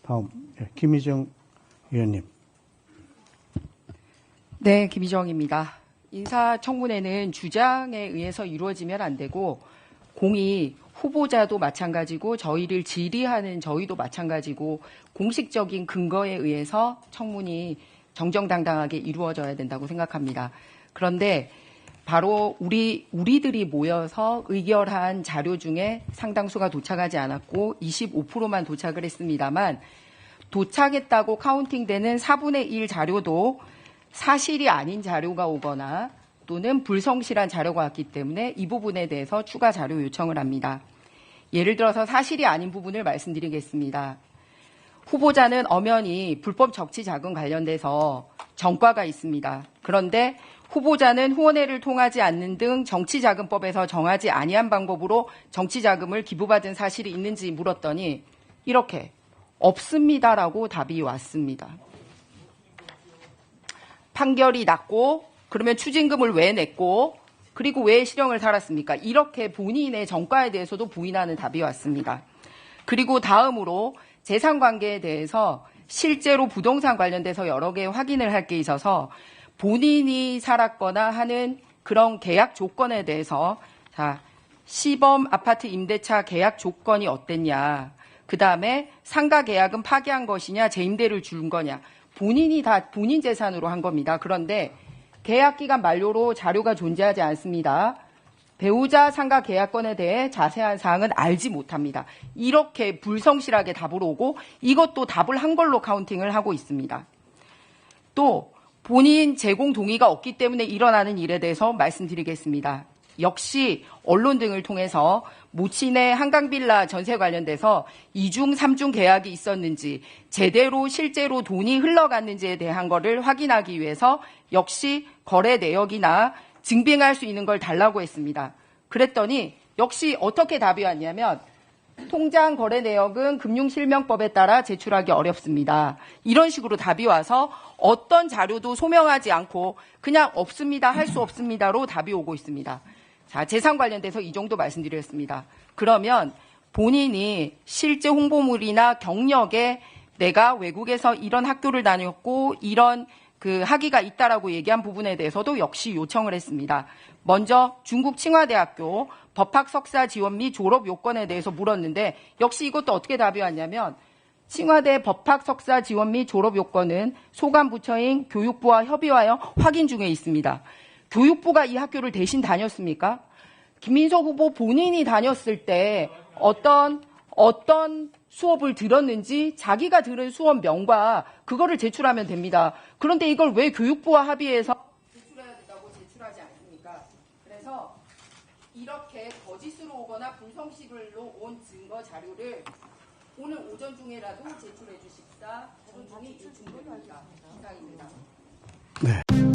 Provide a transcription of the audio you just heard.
다음 김희정 의원님. 네, 김희정입니다. 인사청문회는 주장에 의해서 이루어지면 안 되고 공이 후보자도 마찬가지고 저희를 질의하는 저희도 마찬가지고 공식적인 근거에 의해서 청문이 정정당당하게 이루어져야 된다고 생각합니다. 그런데 바로 우리들이 모여서 의결한 자료 중에 상당수가 도착하지 않았고 25%만 도착을 했습니다만 도착했다고 카운팅되는 4분의 1 자료도 사실이 아닌 자료가 오거나 또는 불성실한 자료가 왔기 때문에 이 부분에 대해서 추가 자료 요청을 합니다. 예를 들어서 사실이 아닌 부분을 말씀드리겠습니다. 후보자는 엄연히 불법 정치 자금 관련돼서 전과가 있습니다. 그런데 후보자는 후원회를 통하지 않는 등 정치자금법에서 정하지 아니한 방법으로 정치자금을 기부받은 사실이 있는지 물었더니 이렇게 없습니다라고 답이 왔습니다. 판결이 났고 그러면 추징금을 왜 냈고 그리고 왜 실형을 살았습니까? 이렇게 본인의 전과에 대해서도 부인하는 답이 왔습니다. 그리고 다음으로 재산관계에 대해서 실제로 부동산 관련돼서 여러 개 확인을 할 게 있어서 본인이 살았거나 하는 그런 계약 조건에 대해서 시범 아파트 임대차 계약 조건이 어땠냐, 그 다음에 상가 계약은 파기한 것이냐 재임대를 준 거냐, 본인이 다 본인 재산으로 한 겁니다. 그런데 계약기간 만료로 자료가 존재하지 않습니다. 배우자 상가 계약건에 대해 자세한 사항은 알지 못합니다. 이렇게 불성실하게 답을 오고 이것도 답을 한 걸로 카운팅을 하고 있습니다. 또 본인 제공 동의가 없기 때문에 일어나는 일에 대해서 말씀드리겠습니다. 역시 언론 등을 통해서 모친의 한강빌라 전세 관련돼서 2중, 3중 계약이 있었는지 제대로 실제로 돈이 흘러갔는지에 대한 거를 확인하기 위해서 역시 거래 내역이나 증빙할 수 있는 걸 달라고 했습니다. 그랬더니 역시 어떻게 답이 왔냐면 통장 거래 내역은 금융실명법에 따라 제출하기 어렵습니다. 이런 식으로 답이 와서 어떤 자료도 소명하지 않고 그냥 없습니다, 할 수 없습니다로 답이 오고 있습니다. 자, 재산 관련돼서 이 정도 말씀드렸습니다. 그러면 본인이 실제 홍보물이나 경력에 내가 외국에서 이런 학교를 다녔고 이런 학위가 있다라고 얘기한 부분에 대해서도 역시 요청을 했습니다. 먼저 중국 칭화대학교 법학 석사 지원 및 졸업 요건에 대해서 물었는데 역시 이것도 어떻게 답이 왔냐면 칭화대 법학 석사 지원 및 졸업 요건은 소관 부처인 교육부와 협의하여 확인 중에 있습니다. 교육부가 이 학교를 대신 다녔습니까? 김민석 후보 본인이 다녔을 때 어떤 수업을 들었는지 자기가 들은 수업명과 그거를 제출하면 됩니다. 그런데 이걸 왜 교육부와 합의해서 제출해야 된다고 제출하지 않습니까? 그래서 이렇게 거짓으로 오거나 불성실로 온 증거 자료를 오늘 오전 중에라도 제출해 주십사. 오전 중에 요청드립니다. 이상입니다. 네.